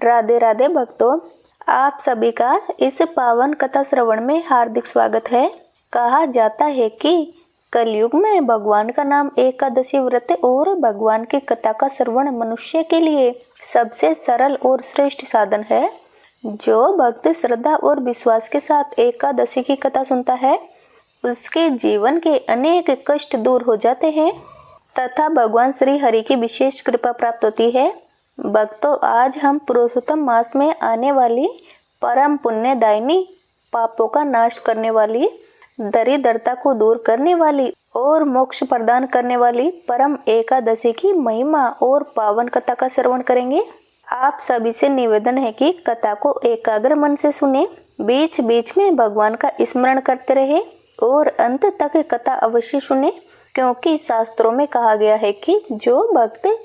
राधे राधे भक्तों, आप सभी का इस पावन कथा श्रवण में हार्दिक स्वागत है। कहा जाता है कि कलयुग में भगवान का नाम एकादशी व्रत और भगवान की कथा का श्रवण मनुष्य के लिए सबसे सरल और श्रेष्ठ साधन है। जो भक्त श्रद्धा और विश्वास के साथ एकादशी की कथा सुनता है, उसके जीवन के अनेक कष्ट दूर हो जाते हैं तथा भगवान श्री हरि की विशेष कृपा प्राप्त होती है। भक्तों, आज हम पुरुषोत्तम मास में आने वाली परम पुण्यदायिनी, पापों का नाश करने वाली, दरिद्रता को दूर करने वाली और मोक्ष प्रदान करने वाली परम एकादशी की महिमा और पावन कथा का श्रवण करेंगे। आप सभी से निवेदन है कि कथा को एकाग्र मन से सुने, बीच बीच में भगवान का स्मरण करते रहे और अंत तक कथा अवश्य सुने, क्योंकि शास्त्रों में कहा गया है कि जो भक्त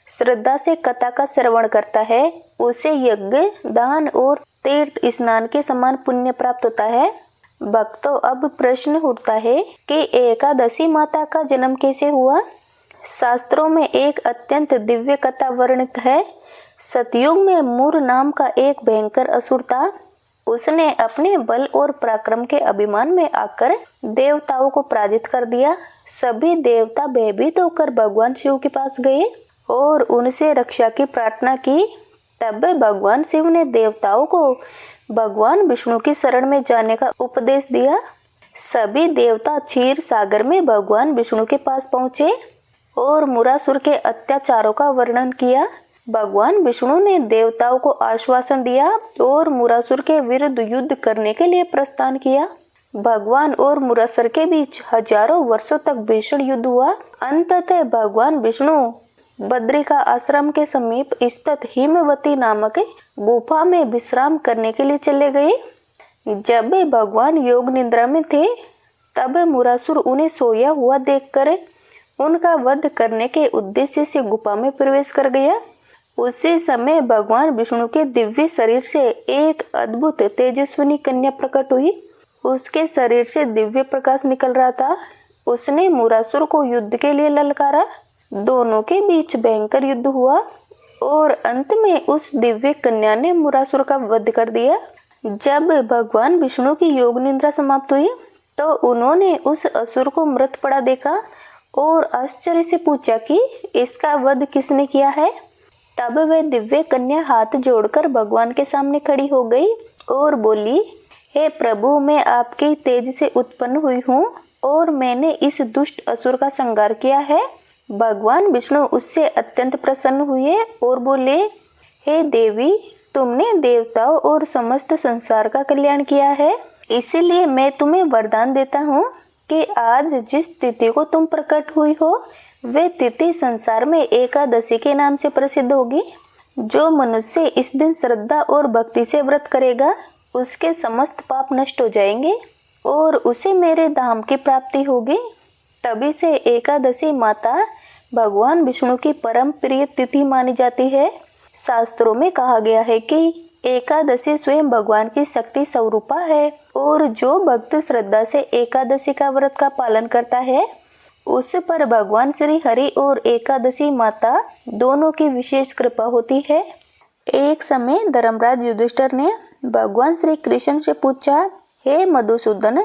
श्रद्धा से कथा का श्रवण करता है उसे यज्ञ, दान और तीर्थ स्नान के समान पुण्य प्राप्त होता है। भक्तों, अब प्रश्न उठता है कि एकादशी माता का जन्म कैसे हुआ। शास्त्रों में एक अत्यंत दिव्य कथा वर्णित है। सतयुग में मूर नाम का एक भयंकर असुर था। उसने अपने बल और पराक्रम के अभिमान में आकर देवताओं को पराजित कर दिया। सभी देवता भयभीत होकर भगवान शिव के पास गए और उनसे रक्षा की प्रार्थना की। तब भगवान शिव ने देवताओं को भगवान विष्णु की शरण में जाने का उपदेश दिया। सभी देवता क्षीर सागर में भगवान विष्णु के पास पहुंचे और मुरासुर के अत्याचारों का वर्णन किया। भगवान विष्णु ने देवताओं को आश्वासन दिया और मुरासुर के विरुद्ध युद्ध करने के लिए प्रस्थान किया। भगवान और मुरासुर के बीच हजारों वर्षों तक भीषण युद्ध हुआ। अंततः भगवान विष्णु बद्रिका आश्रम के समीप स्थित हिमवती नामक गुफा में विश्राम करने के लिए चले गए। जब भगवान योग निद्रा में थे, तब मुरासुर उन्हें सोया हुआ देखकर उनका वध करने के उद्देश्य से गुफा में प्रवेश कर गया। उसी समय भगवान विष्णु के दिव्य शरीर से एक अद्भुत तेजस्विनी कन्या प्रकट हुई। उसके शरीर से दिव्य प्रकाश निकल रहा था। उसने मुरासुर को युद्ध के लिए ललकारा। दोनों के बीच भयंकर युद्ध हुआ और अंत में उस दिव्य कन्या ने मुरासुर का वध कर दिया। जब भगवान विष्णु की योग निद्रा समाप्त हुई तो उन्होंने उस असुर को मृत पड़ा देखा और आश्चर्य से पूछा कि इसका वध किसने किया है। तब वह दिव्य कन्या हाथ जोड़कर भगवान के सामने खड़ी हो गई और बोली, हे प्रभु, मैं आपके तेज से उत्पन्न हुई हूँ और मैंने इस दुष्ट असुर का संहार किया है। भगवान विष्णु उससे अत्यंत प्रसन्न हुए और बोले, हे देवी, तुमने देवताओं और समस्त संसार का कल्याण किया है, इसीलिए मैं तुम्हें वरदान देता हूँ कि आज जिस तिथि को तुम प्रकट हुई हो वे तिथि संसार में एकादशी के नाम से प्रसिद्ध होगी। जो मनुष्य इस दिन श्रद्धा और भक्ति से व्रत करेगा उसके समस्त पाप नष्ट हो जाएंगे और उसे मेरे धाम की प्राप्ति होगी। तभी से एकादशी माता भगवान विष्णु की परम प्रिय तिथि मानी जाती है। शास्त्रों में कहा गया है कि एकादशी स्वयं भगवान की शक्ति स्वरूपा है और जो भक्त श्रद्धा से एकादशी का व्रत का पालन करता है उस पर भगवान श्री हरि और एकादशी माता दोनों की विशेष कृपा होती है। एक समय धर्मराज युधिष्ठिर ने भगवान श्री कृष्ण से पूछा, हे मधुसूदन,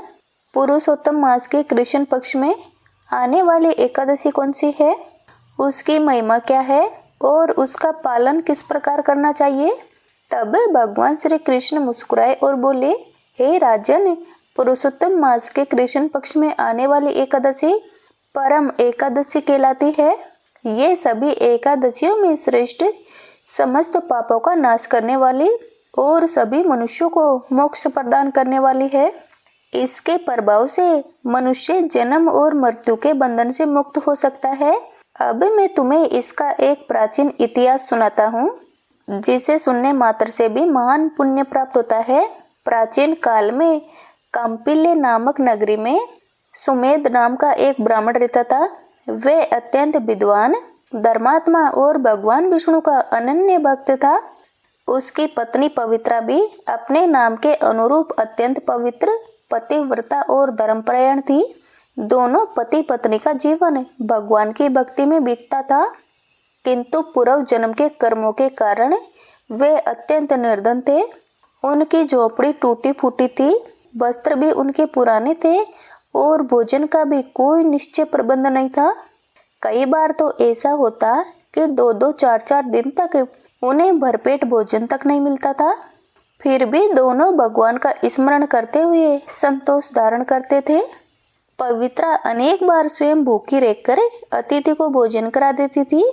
पुरुषोत्तम मास के कृष्ण पक्ष में आने वाली एकादशी कौन सी है, उसकी महिमा क्या है और उसका पालन किस प्रकार करना चाहिए। तब भगवान श्री कृष्ण मुस्कुराए और बोले, हे राजन, पुरुषोत्तम मास के कृष्ण पक्ष में आने वाली एकादशी परम एकादशी कहलाती है। ये सभी एकादशियों में श्रेष्ठ, समस्त पापों का नाश करने वाली और सभी मनुष्यों को मोक्ष प्रदान करने वाली है। इसके प्रभाव से मनुष्य जन्म और मृत्यु के बंधन से मुक्त हो सकता है। अब मैं तुम्हें इसका एक प्राचीन इतिहास सुनाता हूँ, जिसे सुनने मात्र से भी महान पुण्य प्राप्त होता है। प्राचीन काल में काम्पिल्य नामक नगरी में सुमेध नाम का एक ब्राह्मण रहता था। वह अत्यंत विद्वान, धर्मात्मा और भगवान विष्णु का अनन्य भक्त था। उसकी पत्नी पवित्रा भी अपने नाम के अनुरूप अत्यंत पवित्र, पतिव्रता और धर्मपरायण थी। दोनों पति पत्नी का जीवन भगवान की भक्ति में बीतता था, किंतु पूर्व जन्म के कर्मों के कारण वे अत्यंत निर्धन थे। उनकी झोपड़ी टूटी फूटी थी, वस्त्र भी उनके पुराने थे और भोजन का भी कोई निश्चय प्रबंध नहीं था। कई बार तो ऐसा होता कि 2-2, 4-4 दिन तक उन्हें भरपेट भोजन तक नहीं मिलता था। फिर भी दोनों भगवान का स्मरण करते हुए संतोष धारण करते थे। पवित्रा अनेक बार स्वयं भूखी रहकर अतिथि को भोजन करा देती थी।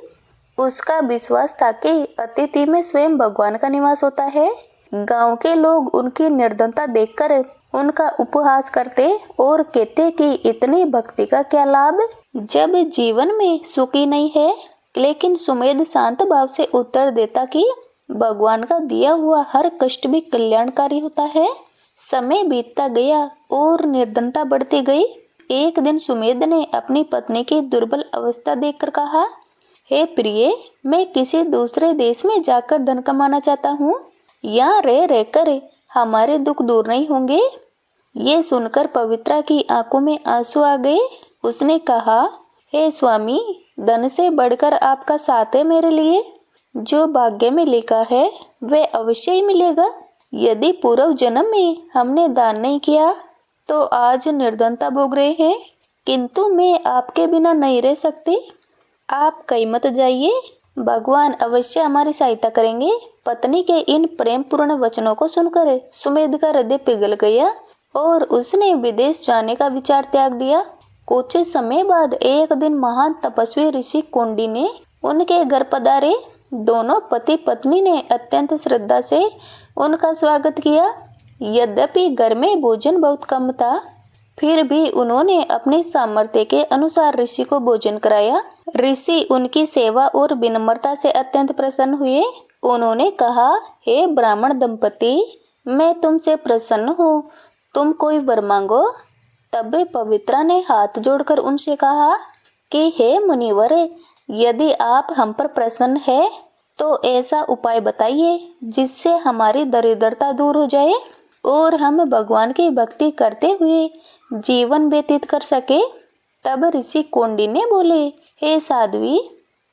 उसका विश्वास था कि अतिथि में स्वयं भगवान का निवास होता है। गांव के लोग उनकी निर्धनता देखकर उनका उपहास करते और कहते कि इतनी भक्ति का क्या लाभ, जब जीवन में सुख ही नहीं है। लेकिन सुमेध शांत भाव से उत्तर देता कि भगवान का दिया हुआ हर कष्ट भी कल्याणकारी होता है। समय बीतता गया और निर्धनता बढ़ती गई। एक दिन सुमेध ने अपनी पत्नी की दुर्बल अवस्था देखकर कहा, हे प्रिय, मैं किसी दूसरे देश में जाकर धन कमाना चाहता हूँ। यहाँ रह रहकर हमारे दुख दूर नहीं होंगे। ये सुनकर पवित्रा की आंखों में आंसू आ गए। उसने कहा, हे स्वामी, धन से बढ़कर आपका साथ है मेरे लिए। जो भाग्य में लिखा है वह अवश्य ही मिलेगा। यदि पूर्व जन्म में हमने दान नहीं किया तो आज निर्धनता भोग रहे हैं, किंतु मैं आपके बिना नहीं रह सकती। आप कहीं मत जाइए, भगवान अवश्य हमारी सहायता करेंगे। पत्नी के इन प्रेम पूर्ण वचनों को सुनकर सुमेध का हृदय पिघल गया और उसने विदेश जाने का विचार त्याग दिया। कुछ समय बाद एक दिन महान तपस्वी ऋषि कोंडी ने उनके घर पधारे। दोनों पति पत्नी ने अत्यंत श्रद्धा से उनका स्वागत किया। यद्यपि घर में भोजन बहुत कम था, फिर भी उन्होंने अपनी सामर्थ्य के अनुसार ऋषि को भोजन कराया। ऋषि उनकी सेवा और विनम्रता से अत्यंत प्रसन्न हुए। उन्होंने कहा, हे ब्राह्मण दंपति, मैं तुमसे प्रसन्न हूँ, तुम कोई वर मांगो। तब पवित्रा ने हाथ जोड़कर उनसे कहा कि हे मुनिवर, यदि आप हम पर प्रसन्न है तो ऐसा उपाय बताइए जिससे हमारी दरिद्रता दूर हो जाए और हम भगवान की भक्ति करते हुए जीवन व्यतीत कर सके। तब ऋषि कोंडी ने बोले, हे साध्वी,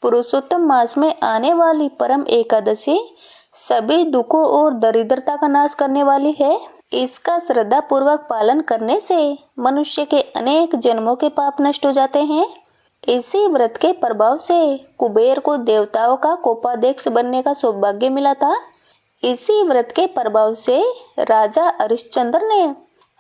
पुरुषोत्तम मास में आने वाली परम एकादशी सभी दुखों और दरिद्रता का नाश करने वाली है। इसका श्रद्धा पूर्वक पालन करने से मनुष्य के अनेक जन्मों के पाप नष्ट हो जाते हैं। इसी व्रत के प्रभाव से कुबेर को देवताओं का कोपाध्यक्ष बनने का सौभाग्य मिला था। इसी व्रत के प्रभाव से राजा हरिश्चंद्र ने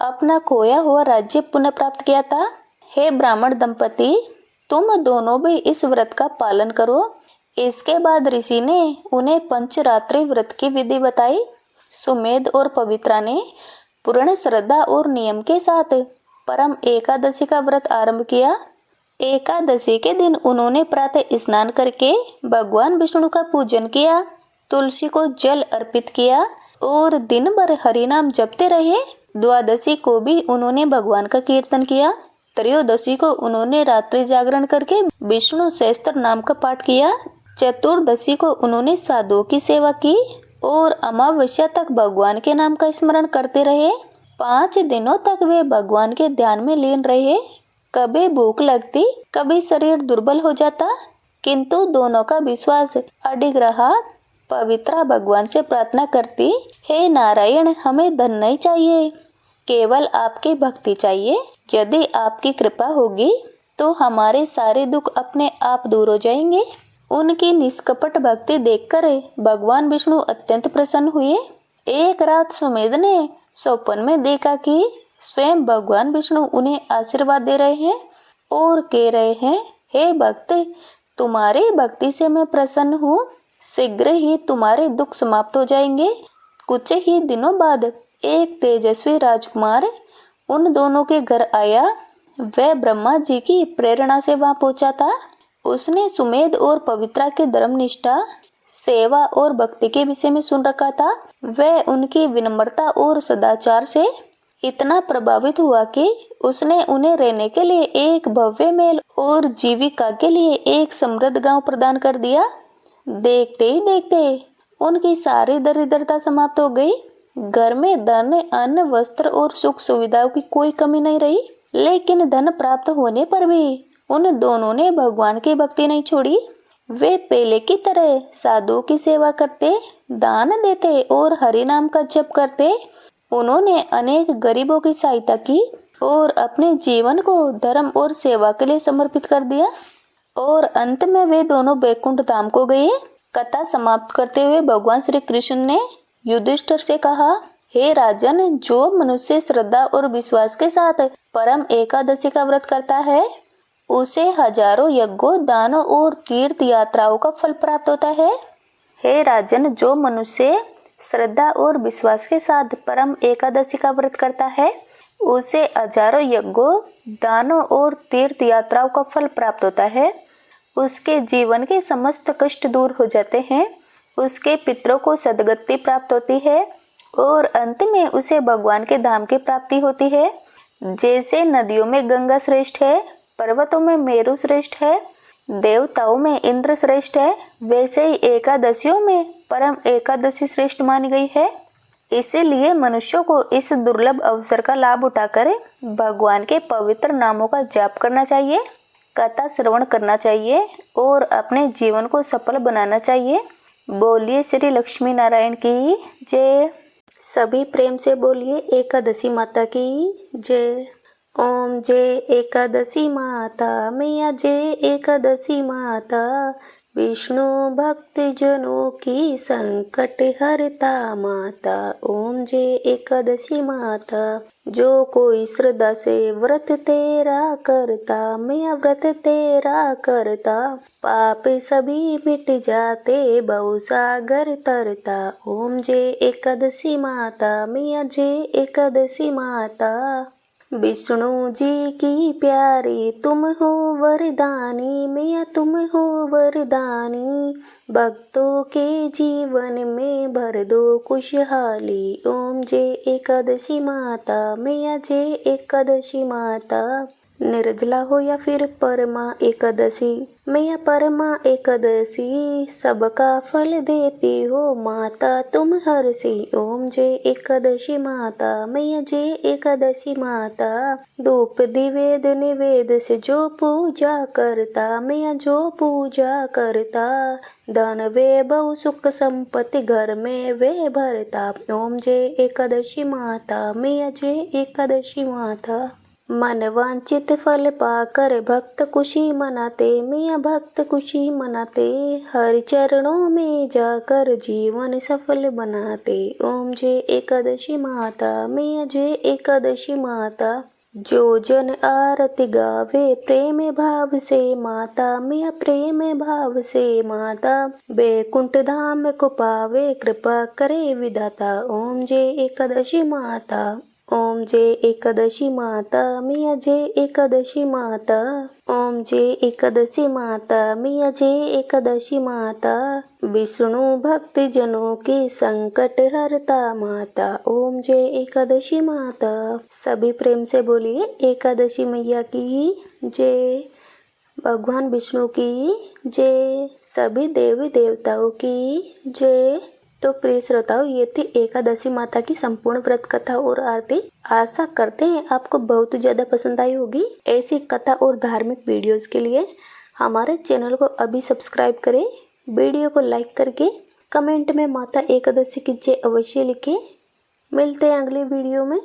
अपना खोया हुआ राज्य पुनः प्राप्त किया था। हे ब्राह्मण दंपति, तुम दोनों भी इस व्रत का पालन करो। इसके बाद ऋषि ने उन्हें पंचरात्रि व्रत की विधि बताई। सुमेध और पवित्रा ने पूर्ण श्रद्धा और नियम के साथ परम एकादशी का व्रत आरंभ किया। एकादशी के दिन उन्होंने प्रातः स्नान करके भगवान विष्णु का पूजन किया, तुलसी को जल अर्पित किया और दिन भर हरि नाम जपते रहे। द्वादशी को भी उन्होंने भगवान का कीर्तन किया। त्रयोदशी को उन्होंने रात्रि जागरण करके विष्णु सहस्त्र नाम का पाठ किया। चतुर्दशी को उन्होंने साधुओं की सेवा की और अमावस्या तक भगवान के नाम का स्मरण करते रहे। 5 दिनों तक वे भगवान के ध्यान में लीन रहे। कभी भूख लगती, कभी शरीर दुर्बल हो जाता, किंतु दोनों का विश्वास अडिग रहा। पवित्रा भगवान से प्रार्थना करती, हे नारायण, हमें धन नहीं चाहिए, केवल आपकी भक्ति चाहिए। यदि आपकी कृपा होगी तो हमारे सारे दुख अपने आप दूर हो जाएंगे। उनकी निष्कपट भक्ति देखकर भगवान विष्णु अत्यंत प्रसन्न हुए। एक रात सुमेध ने स्वप्न में देखा कि स्वयं भगवान विष्णु उन्हें आशीर्वाद दे रहे हैं और कह रहे हैं, हे भक्त, तुम्हारी भक्ति से मैं प्रसन्न हूँ, शीघ्र ही तुम्हारे दुख समाप्त हो जाएंगे। कुछ ही दिनों बाद एक तेजस्वी राजकुमार उन दोनों के घर आया। वह ब्रह्मा जी की प्रेरणा से वहां पहुंचा था। उसने सुमेध और पवित्रा के धर्मनिष्ठा, सेवा और भक्ति के विषय में सुन रखा था। वह उनकी विनम्रता और सदाचार से इतना प्रभावित हुआ कि उसने उन्हें रहने के लिए एक भव्य महल और जीविका के लिए एक समृद्ध गांव प्रदान कर दिया। देखते ही देखते उनकी सारी दरिद्रता समाप्त हो गई। घर में धन, अन्न, वस्त्र और सुख सुविधाओं की कोई कमी नहीं रही। लेकिन धन प्राप्त होने पर भी उन दोनों ने भगवान की भक्ति नहीं छोड़ी। वे पहले की तरह साधुओं की सेवा करते, दान देते और हरि नाम का जप करते। उन्होंने अनेक गरीबों की सहायता की और अपने जीवन को धर्म और सेवा के लिए समर्पित कर दिया और अंत में वे दोनों बैकुंठ धाम को गए। कथा समाप्त करते हुए भगवान श्री कृष्ण ने युधिष्ठिर से कहा, हे राजन, जो मनुष्य श्रद्धा और विश्वास के साथ परम एकादशी का व्रत करता है उसे हजारों यज्ञों, दानों और तीर्थ यात्राओं का फल प्राप्त होता है। हे राजन, जो मनुष्य श्रद्धा और विश्वास के साथ परम एकादशी का व्रत करता है उसे हजारों यज्ञों, दानों और तीर्थ यात्राओं का फल प्राप्त होता है। उसके जीवन के समस्त कष्ट दूर हो जाते हैं, उसके पितरों को सद्गति प्राप्त होती है और अंत में उसे भगवान के धाम की प्राप्ति होती है। जैसे नदियों में गंगा श्रेष्ठ है, पर्वतों में मेरु श्रेष्ठ है, देवताओं में इंद्र श्रेष्ठ है, वैसे ही एकादशियों में परम एकादशी श्रेष्ठ मानी गई है। इसीलिए मनुष्यों को इस दुर्लभ अवसर का लाभ उठाकर भगवान के पवित्र नामों का जाप करना चाहिए, कथा श्रवण करना चाहिए और अपने जीवन को सफल बनाना चाहिए। बोलिए श्री लक्ष्मी नारायण की जय। सभी प्रेम से बोलिए एकादशी माता की जय। ओम जय एकादशी माता, मैया जय एकादशी माता, विष्णु भक्त जनों की संकट हरता माता। ओम जय एकादशी माता, जो कोई श्रद्धा से व्रत तेरा करता, मैया व्रत तेरा करता, पाप सभी मिट जाते, भव सागर तरता। ओम जय एकादशी माता, मैया जय एकादशी माता। विष्णु जी की प्यारी तुम हो वरदानी, मैया तुम हो वरदानी, भक्तों के जीवन में भर दो खुशहाली। ओम जय एकादशी माता, मैया जय एकादशी माता। निर्जला हो या फिर परमा एकादशी, मैया परमा एकादशी, सबका फल देती हो माता तुम हरसी। ओम जय एकादशी माता, मैया जय एकादशी माता। धूप दिवेद निवेद से जो पूजा करता, मैया जो पूजा करता, धन वैभव सुख संपत्ति घर में वे भरता। ओम जय एकादशी माता, मैया जय एकादशी माता। मन वांछित फल पाकर भक्त खुशी मनाते, मैया भक्त खुशी मनाते, हरि चरणों में जाकर जीवन सफल बनाते। ओम जय एकादशी माता, मैया जय एकादशी माता। जो जन आरती गावे प्रेम भाव से माता, मैया प्रेम भाव से माता, बैकुंठ धाम को पावे कृपा करे विधाता। ओम जय एकादशी माता। ओम जय एकादशी माता, मैया जय एकादशी माता। ओम जय एकादशी माता, मैया जय एकादशी माता। विष्णु भक्त जनों के संकट हरता माता। ओम जय एकादशी माता। सभी प्रेम से बोलिए एकादशी मैया की जय, भगवान विष्णु की जय, सभी देवी देवताओं की जय। तो प्रिय श्रोताओं, ये थी एकादशी माता की संपूर्ण व्रत कथा और आरती। आशा करते हैं आपको बहुत ज्यादा पसंद आई होगी। ऐसी कथा और धार्मिक वीडियोस के लिए हमारे चैनल को अभी सब्सक्राइब करें, वीडियो को लाइक करके कमेंट में माता एकादशी की जय अवश्य लिखें। मिलते हैं अगले वीडियो में।